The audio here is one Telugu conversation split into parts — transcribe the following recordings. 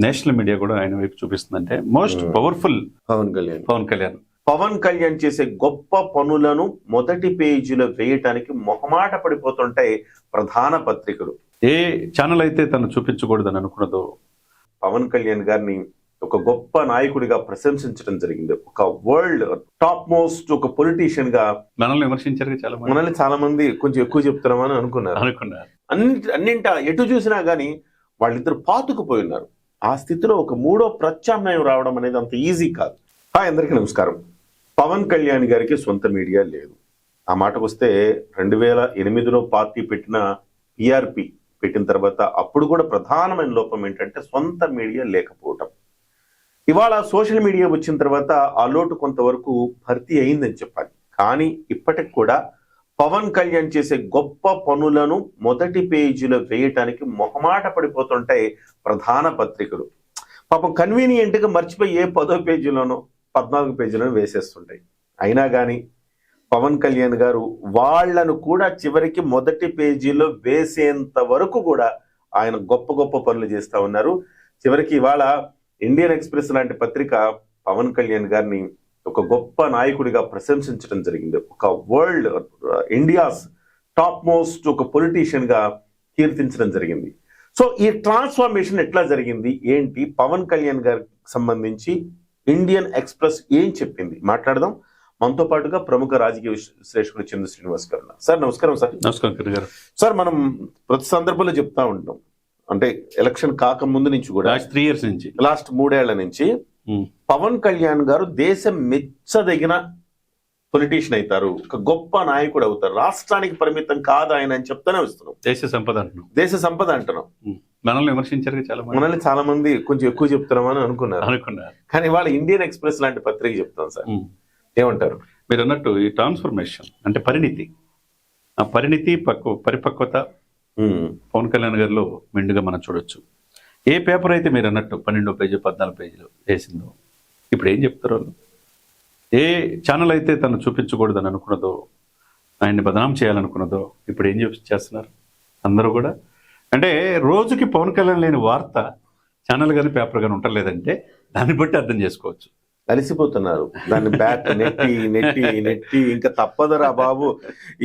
నేషనల్ మీడియా కూడా ఆయన వైపు చూపిస్తుందంటే మోస్ట్ పవర్ఫుల్ పవన్ కళ్యాణ్ చేసే గొప్ప పనులను మొదటి పేజీలో వేయటానికి మొహమాట పడిపోతుంటాయి ప్రధాన పత్రికలు. ఏ ఛానల్ అయితే తను చూపించకూడదని అనుకున్నదో పవన్ కళ్యాణ్ గారిని ఒక గొప్ప నాయకుడిగా ప్రశంసించడం జరిగింది. ఒక వరల్డ్ టాప్ మోస్ట్ ఒక పొలిటీషియన్ గా మనల్ని విమర్శించారు. చాలా మంది కొంచెం ఎక్కువ చెప్తున్నామని అనుకున్నారు. అన్నింటా ఎటు చూసినా గానీ వాళ్ళిద్దరు పాతుకుపోయి ఉన్నారు. ఆ స్థితిలో ఒక మూడో ప్రత్యామ్నాయం రావడం అనేది అంత ఈజీ కాదు. హాయ్, అందరికీ నమస్కారం. పవన్ కళ్యాణ్ గారికి సొంత మీడియా లేదు. ఆ మాటకు వస్తే 2008లో పార్టీ పెట్టిన పిఆర్పి పెట్టిన తర్వాత అప్పుడు కూడా ప్రధానమైన లోపం ఏంటంటే సొంత మీడియా లేకపోవటం. ఇవాళ సోషల్ మీడియా వచ్చిన తర్వాత ఆ లోటు కొంతవరకు భర్తీ అయిందని చెప్పాలి. కానీ ఇప్పటికి కూడా పవన్ కళ్యాణ్ చేసే గొప్ప పనులను మొదటి పేజీలో వేయటానికి మొహమాట పడిపోతుంటాయి ప్రధాన పత్రికలు. పాపం కన్వీనియంట్ గా మర్చిపోయి ఏ 10వ పేజీలోనో 14 పేజీలోనో వేసేస్తుంటాయి. అయినా కానీ పవన్ కళ్యాణ్ గారు వాళ్లను కూడా చివరికి మొదటి పేజీలో వేసేంత వరకు కూడా ఆయన గొప్ప గొప్ప పనులు చేస్తా ఉన్నారు. చివరికి ఇవాళ ఇండియన్ ఎక్స్ప్రెస్ లాంటి పత్రిక పవన్ కళ్యాణ్ గారిని ఒక గొప్ప నాయకుడిగా ప్రశంసించడం జరిగింది. ఒక వరల్డ్ ఇండియాస్ టాప్ మోస్ట్ ఒక పొలిటీషియన్ గా కీర్తించడం జరిగింది. సో ఈ ట్రాన్స్ఫర్మేషన్ ఎట్లా జరిగింది ఏంటి, పవన్ కళ్యాణ్ గారికి సంబంధించి ఇండియన్ ఎక్స్ప్రెస్ ఏం చెప్పింది మాట్లాడదాం. మనతో పాటుగా ప్రముఖ రాజకీయ విశ్లేషకుడు చంద్ర శ్రీనివాస్ గారు. సార్ నమస్కారం. నమస్కారం సార్, మనం ప్రతి సందర్భంలో చెప్తా ఉంటాం, అంటే ఎలక్షన్ కాకముందు నుంచి కూడా లాస్ట్ 3 ఏళ్ల నుంచి పవన్ కళ్యాణ్ గారు దేశం మెచ్చదగిన పొలిటీషియన్ అవుతారు, ఒక గొప్ప నాయకుడు అవుతారు, రాష్ట్రానికి పరిమితం కాదు ఆయన అని చెప్తానే వస్తున్నాం. దేశ సంపద అంటున్నాం. మనల్ని విమర్శించారు చాలా మంది కొంచెం ఎక్కువ చెప్తున్నామని అనుకున్నారు. కానీ ఇవాళ ఇండియన్ ఎక్స్ప్రెస్ లాంటి పత్రిక చెప్తాం. సార్ ఏమంటారు? మీరు అన్నట్టు ఈ ట్రాన్స్ఫర్మేషన్ అంటే పరిణితి, ఆ పరిణితి పరిపక్వత పవన్ కళ్యాణ్ గారిలో మెండుగా మనం చూడొచ్చు. ఏ పేపర్ అయితే మీరు అన్నట్టు 12 పేజీ 14 పేజీలు వేసిందో ఇప్పుడు ఏం చెప్తారు వాళ్ళు. ఏ ఛానల్ అయితే తను చూపించకూడదని అనుకున్నదో, ఆయన్ని బదనాం చేయాలనుకున్నదో ఇప్పుడు ఏం చేస్తున్నారు అందరూ కూడా. అంటే రోజుకి పవన్ కళ్యాణ్ లేని వార్త ఛానల్ కానీ పేపర్ కానీ ఉండలేదంటే దాన్ని బట్టి అర్థం చేసుకోవచ్చు. కలిసిపోతున్నారు. దాన్ని బ్యాట్ నెట్టి నెట్టి నెట్టి ఇంకా తప్పదురా బాబు,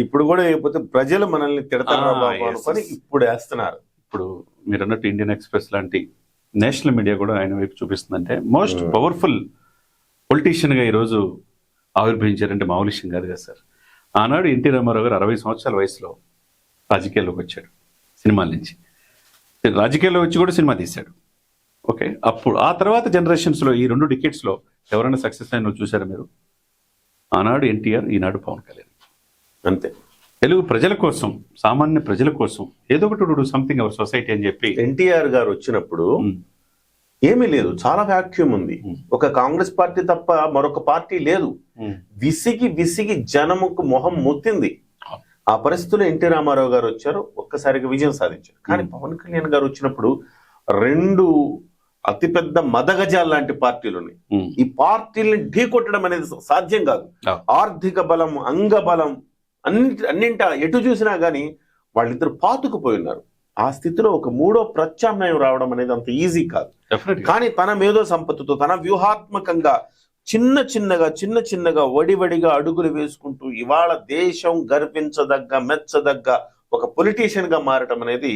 ఇప్పుడు కూడా అయిపోతే ప్రజలు మనల్ని తిడతారా బాబు అనుకొని ఇప్పుడు వేస్తున్నారు. ఇప్పుడు మీరు అన్నట్టు ఇండియన్ ఎక్స్ప్రెస్ లాంటి నేషనల్ మీడియా కూడా ఆయన వైపు చూపిస్తుందంటే మోస్ట్ పవర్ఫుల్ పొలిటీషియన్ గా ఈరోజు ఆవిర్భవించారంటే మామూలు విషయం కాదు కదా సార్. ఆనాడు ఎన్టీ రామారావు గారు 60 సంవత్సరాల వయసులో రాజకీయాల్లోకి వచ్చాడు. సినిమాల నుంచి రాజకీయాల్లో వచ్చి కూడా సినిమా తీశాడు. ఓకే, అప్పుడు ఆ తర్వాత జనరేషన్స్లో ఈ 2 డికేట్స్లో ఎవరైనా సక్సెస్ అయిన చూసారా మీరు? ఆనాడు ఎన్టీఆర్, ఈనాడు పవన్ కళ్యాణ్. అంతే. తెలుగు ప్రజల కోసం, సామాన్య ప్రజల కోసం ఏదో ఒకటి సంథింగ్ అవర్ సొసైటీ అని చెప్పి ఎన్టీఆర్ గారు వచ్చినప్పుడు ఏమీ లేదు, చాలా వ్యాక్యూమ్ ఉంది. ఒక కాంగ్రెస్ పార్టీ తప్ప మరొక పార్టీ లేదు. విసిగి విసిగి జనముకు మొహం మొత్తింది. ఆ పరిస్థితుల్లో ఎన్టీ రామారావు గారు వచ్చారు, ఒక్కసారిగా విజయం సాధించారు. కానీ పవన్ కళ్యాణ్ గారు వచ్చినప్పుడు 2 అతిపెద్ద మదగజాలు లాంటి పార్టీలు ఉన్నాయి. ఈ పార్టీల్ని ఢీకొట్టడం అనేది సాధ్యం కాదు. ఆర్థిక బలం, అంగబలం అన్నింటా ఎటు చూసినా గానీ వాళ్ళిద్దరు పాతుకుపోయి ఉన్నారు. ఆ స్థితిలో ఒక మూడో ప్రత్యామ్నాయం రావడం అనేది అంత ఈజీ కాదు. కానీ తన మేధో సంపత్తితో, తన వ్యూహాత్మకంగా చిన్న చిన్నగా వడివడిగా అడుగులు వేసుకుంటూ ఇవాళ దేశం గర్వించదగ్గ మెచ్చదగ్గ ఒక పొలిటీషియన్ గా మారటం అనేది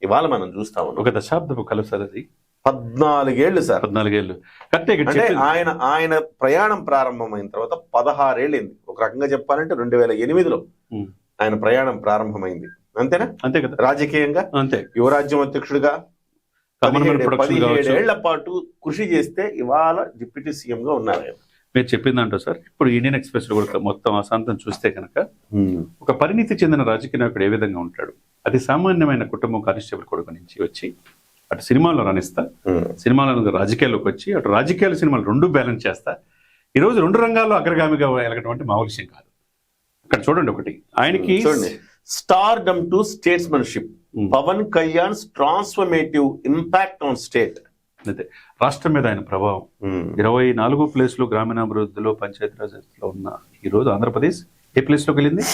ఇవాళ మనం చూస్తా ఉన్నాం. ఒక దశాబ్దపు కల సార్ అది. 14 ఏళ్ళు సార్. 14 ఏళ్ళు. అంటే ఆయన ప్రయాణం ప్రారంభమైన తర్వాత 16 ఏళ్ళైంది. ఒక రకంగా చెప్పాలంటే 2008లో ఆయన ప్రయాణం ప్రారంభమైంది. అంతేనా? అంతే కదా. రాజకీయంగా అంతే. యువరాజ్యం అధ్యక్షుడిగా 17 ఏళ్ల పాటు కృషి చేస్తే ఇవాళ డిప్యూటీ సీఎం గా ఉన్నారు. మీరు చెప్పిందంటో సార్, ఇప్పుడు ఇండియన్ ఎక్స్ప్రెస్ లో కూడా మొత్తం అశాంతం చూస్తే కనుక ఒక పరిణితి చెందిన రాజకీయ నాయకుడు ఏ విధంగా ఉంటాడు, అది సామాన్యమైన కుటుంబం కానిస్టేబుల్ కొడుకు నుంచి వచ్చి అటు సినిమాలో రాణిస్తా, సినిమాలో రాజకీయాల్లోకి వచ్చి అటు రాజకీయాల సినిమాలు 2 బ్యాలెన్స్ చేస్తా ఈరోజు 2 రంగాల్లో అగ్రగామిగా ఎలగడం అంటే మామూలు విషయం కాదు. అక్కడ చూడండి, ఒకటి ఆయనకి stardom to statesmanship, Pawan Kalyan transformative impact on state. అయితే రాష్ట్రం మీద ఆయన ప్రభావం 24 ప్లేస్లు గ్రామీణాభివృద్ధిలో పంచాయతీరాజ్లో ఉన్న ఈ రోజు ఆంధ్రప్రదేశ్ ఏ ప్లేస్ లోకి వెళ్ళింది?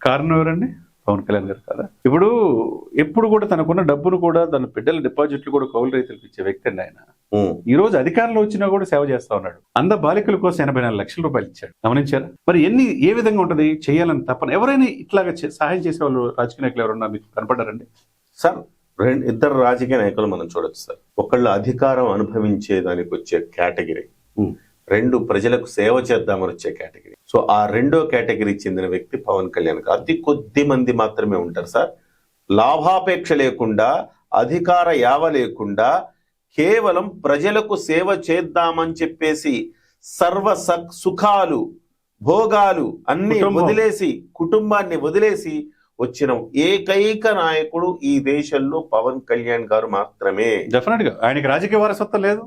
కారణం ఎవరండి? పవన్ కళ్యాణ్ గారు కదా. ఇప్పుడు ఎప్పుడు కూడా తనకున్న డబ్బును కూడా తన బిడ్డల డిపాజిట్లు కూడా కౌలు రైతులకు ఇచ్చే వ్యక్తి అండి ఆయన. ఈ రోజు అధికారంలో వచ్చినా కూడా సేవ చేస్తా ఉన్నాడు. అంద బాలికల కోసం 84 లక్షల రూపాయలు ఇచ్చాడు. గమనించారా? మరి ఏ విధంగా ఉంటది చేయాలని తప్పన? ఎవరైనా ఇట్లాగా సహాయం చేసే వాళ్ళు రాజకీయ నాయకులు ఎవరన్నా మీకు కనపడ్డారండి? సార్, ఇద్దరు రాజకీయ నాయకులు మనం చూడొచ్చు సార్. ఒకళ్ళు అధికారం అనుభవించేదానికి వచ్చే కేటగిరీ, రెండు ప్రజలకు సేవ చేద్దామని వచ్చే కేటగిరీ. సో ఆ రెండో కేటగిరీ చెందిన వ్యక్తి పవన్ కళ్యాణ్. అతి కొద్ది మంది మాత్రమే ఉంటారు సార్, లాభాపేక్ష లేకుండా, అధికార యావ లేకుండా, కేవలం ప్రజలకు సేవ చేద్దామని చెప్పేసి సర్వ సుఖాలు భోగాలు అన్ని వదిలేసి, కుటుంబాన్ని వదిలేసి వచ్చిన ఏకైక నాయకుడు ఈ దేశంలో పవన్ కళ్యాణ్ గారు మాత్రమే. డెఫినెట్ గా ఆయనకి రాజకీయ వారసత్వం లేదు.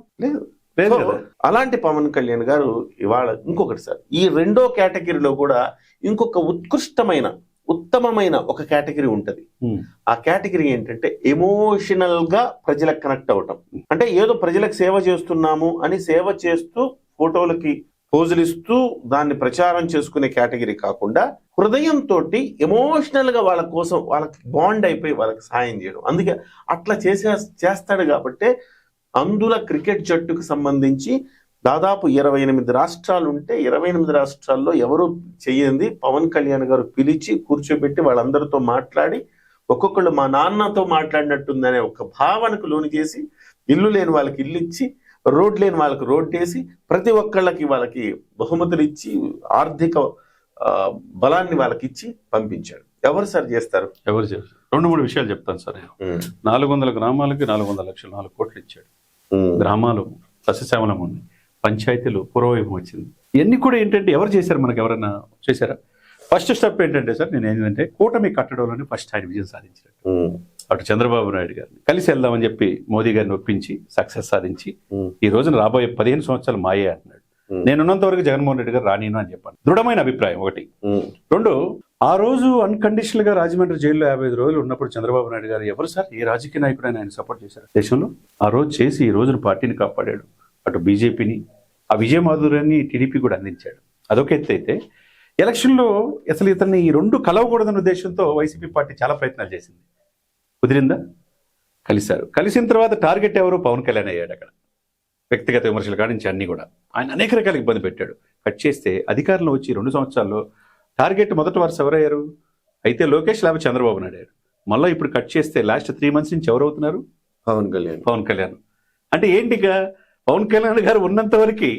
అలాంటి పవన్ కళ్యాణ్ గారు ఇవాళ ఇంకొకటి సార్, ఈ రెండో కేటగిరీలో కూడా ఇంకొక ఉత్తమమైన ఒక కేటగిరీ ఉంటది. ఆ కేటగిరీ ఏంటంటే ఎమోషనల్ గా ప్రజలకు కనెక్ట్ అవటం. అంటే ఏదో ప్రజలకు సేవ చేస్తున్నాము అని సేవ చేస్తూ ఫోటోలకి పోజులు ఇస్తూ దాన్ని ప్రచారం చేసుకునే కేటగిరీ కాకుండా హృదయంతో ఎమోషనల్ గా వాళ్ళ కోసం వాళ్ళకి బాండ్ అయిపోయి వాళ్ళకి సాయం చేయడం. అందుకే అట్లా చేస్తాడు కాబట్టి అందులో క్రికెట్ జట్టుకు సంబంధించి దాదాపు 28 రాష్ట్రాలు ఉంటే 28 రాష్ట్రాల్లో ఎవరు చెయ్యింది పవన్ కళ్యాణ్ గారు పిలిచి కూర్చోబెట్టి వాళ్ళందరితో మాట్లాడి ఒక్కొక్కళ్ళు మా నాన్నతో మాట్లాడినట్టుందనే ఒక భావనకు లోను చేసి, ఇల్లు లేని వాళ్ళకి ఇల్లు ఇచ్చి, రోడ్ లేని వాళ్ళకి రోడ్ వేసి, ప్రతి ఒక్కళ్ళకి వాళ్ళకి బహుమతులు ఇచ్చి, ఆర్థిక బలాన్ని వాళ్ళకి ఇచ్చి పంపించాడు. ఎవరు సార్ చేస్తారు? ఎవరు చేస్తారు? 2-3 విషయాలు చెప్తాను సార్. 400 గ్రామాలకి 400 లక్షలు 4 కోట్లు ఇచ్చాడు. గ్రామాలు సస్యశ్యామలం ఉన్నాయి, పంచాయతీలు పూర్వవైభవం వచ్చింది. ఇవన్నీ కూడా ఏంటంటే ఎవరు చేశారు? మనకు ఎవరైనా చేశారా? ఫస్ట్ స్టెప్ ఏంటంటే సార్, నేను ఏంటంటే కూటమి కట్టడంలోనే ఫస్ట్ ఆయన విజయం సాధించినట్టు. అటు చంద్రబాబు నాయుడు గారిని కలిసి వెళ్దామని చెప్పి మోదీ గారిని ఒప్పించి సక్సెస్ సాధించి ఈ రోజున రాబోయే 15 సంవత్సరాలు మాయే అంటున్నాడు. నేనున్నంత వరకు జగన్మోహన్ రెడ్డి గారు రానిను అని చెప్పాను. దృఢమైన అభిప్రాయం ఒకటి. 2, ఆ రోజు అన్కండిషనల్ గా రాజమండ్రి జైల్లో 55 రోజులు ఉన్నప్పుడు చంద్రబాబు నాయుడు గారు ఎవరు సార్ ఏ రాజకీయ నాయకుడు ఆయన సపోర్ట్ చేశారు దేశంలో? ఆ రోజు చేసి ఈ రోజున పార్టీని కాపాడాడు. అటు బీజేపీని, ఆ విజయ మాధుర్యాన్ని టీడీపీ కూడా అందించాడు. అదొక ఎత్తు అయితే, ఎలక్షన్లో అసలు ఇతన్ని ఈ రెండు కలవకూడదన్న ఉద్దేశంతో వైసీపీ పార్టీ చాలా ప్రయత్నాలు చేసింది. కుదిరిందా? కలిశారు. కలిసిన తర్వాత టార్గెట్ ఎవరు? పవన్ కళ్యాణ్ అయ్యాడు. అక్కడ వ్యక్తిగత విమర్శలు కానించి అన్ని కూడా ఆయన అనేక రకాల ఇబ్బంది పెట్టాడు. కట్ చేస్తే అధికారంలో వచ్చి 2 సంవత్సరాల్లో టార్గెట్ మొదటి వరుస ఎవరయ్యారు? అయితే లోకేష్ లేకపోతే చంద్రబాబు నాయుడు అయ్యారు. మళ్ళీ ఇప్పుడు కట్ చేస్తే లాస్ట్ 3 months నుంచి ఎవరవుతున్నారు? పవన్ కళ్యాణ్. అంటే ఏంటిగా పవన్ కళ్యాణ్ గారు ఉన్నంత వరకు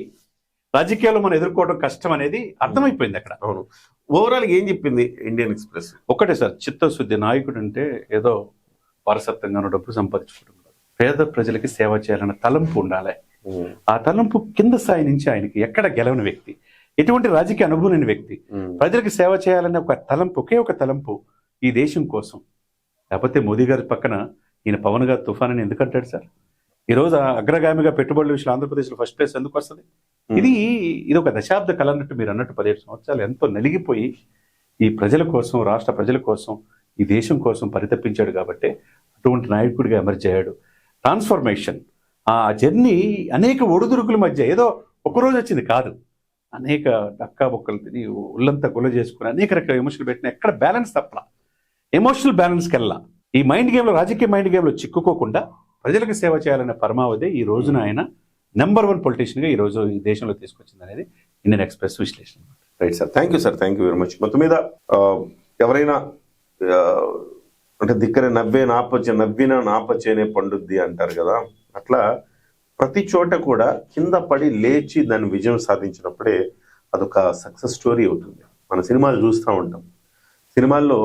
రాజకీయాల్లో మనం ఎదుర్కోవడం కష్టం అనేది అర్థమైపోయింది అక్కడ. అవును. ఓవరాల్ ఏం చెప్పింది ఇండియన్ ఎక్స్ప్రెస్? ఒకటే సార్, చిత్తశుద్ధి. నాయకుడు అంటే ఏదో వారసత్వంగానో డబ్బు సంపాదించుకుంటున్నారు. పేద ప్రజలకి సేవ చేయాలన్న తలంపు ఉండాలి. ఆ తలంపు కింద స్థాయి నుంచి ఆయనకి ఎక్కడ గెలవని వ్యక్తి, ఎటువంటి రాజకీయ అనుభవం లేని వ్యక్తి, ప్రజలకు సేవ చేయాలనే ఒక తలంపు, ఒకే ఒక తలంపు ఈ దేశం కోసం. లేకపోతే మోదీ గారి పక్కన ఈయన పవన్ గారు తుఫాన్ అని ఎందుకు అంటాడు సార్? ఈరోజు అగ్రగామిగా పెట్టుబడుల విషయంలో ఆంధ్రప్రదేశ్లో ఫస్ట్ ప్లేస్ ఎందుకు వస్తుంది? ఇది ఒక దశాబ్ద కళ అన్నట్టు మీరు అన్నట్టు 17 సంవత్సరాలు ఎంతో నలిగిపోయి ఈ ప్రజల కోసం, రాష్ట్ర ప్రజల కోసం, ఈ దేశం కోసం పరితపించాడు. కాబట్టి అటువంటి నాయకుడిగా ఎమర్జ్ అయ్యాడు. ట్రాన్స్ఫర్మేషన్, ఆ జర్నీ అనేక ఒడిదుడుకుల మధ్య ఏదో ఒకరోజు వచ్చింది కాదు. అనేక డక్కా బొక్కలు తిని ఒళ్ళంతా గుల్ల చేసుకుని అనేక రకాల విమర్శలు పెట్టిన ఎక్కడ బ్యాలెన్స్ తప్పలా, ఎమోషనల్ బ్యాలెన్స్కి వెళ్ళా. ఈ మైండ్ గేమ్లో, రాజకీయ మైండ్ గేమ్లో చిక్కుకోకుండా ప్రజలకు సేవ చేయాలనే పరమావధి ఈ రోజున ఆయన నెంబర్ 1 పొలిటీషియన్గా ఈ రోజు ఈ దేశంలో తీసుకొచ్చింది అనేది ఇండియన్ ఎక్స్ప్రెస్ విశ్లేషణ. Right sir, thank you sir, thank you very much. మొత్తం మీద ఎవరైనా అంటే దిక్కనే నవ్విన నాపచేనే పండుద్ది అంటారు కదా, అట్లా ప్రతి చోట కూడా కింద పడి లేచి దాన్ని విజయం సాధించినప్పుడే అదొక సక్సెస్ స్టోరీ అవుతుంది. మన సినిమాలు చూస్తూ ఉంటాం. సినిమాల్లో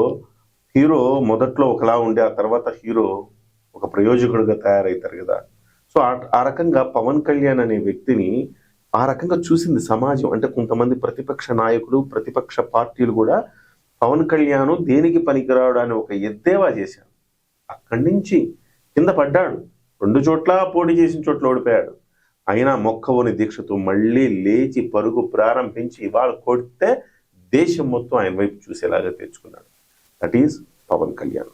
హీరో మొదట్లో ఒకలా ఉండే ఆ తర్వాత హీరో ఒక ప్రయోజకుడిగా తయారవుతారు కదా. సో ఆ రకంగా పవన్ కళ్యాణ్ అనే వ్యక్తిని ఆ రకంగా చూసింది సమాజం. అంటే కొంతమంది ప్రతిపక్ష నాయకులు, ప్రతిపక్ష పార్టీలు కూడా పవన్ కళ్యాణ్ దేనికి పనికిరాడు అని ఒక ఎద్దేవా చేశారు. అక్కడి నుంచి కింద పడ్డాడు. 2 చోట్ల పోటీ చేసిన చోట్ల ఓడిపోయాడు. అయినా మొక్కవోని దీక్షతో మళ్ళీ లేచి పరుగు ప్రారంభించి ఇవాళ కొడితే దేశం మొత్తం ఆయన వైపు చూసేలాగా తెచ్చుకున్నాడు. That is Pawan Kalyan.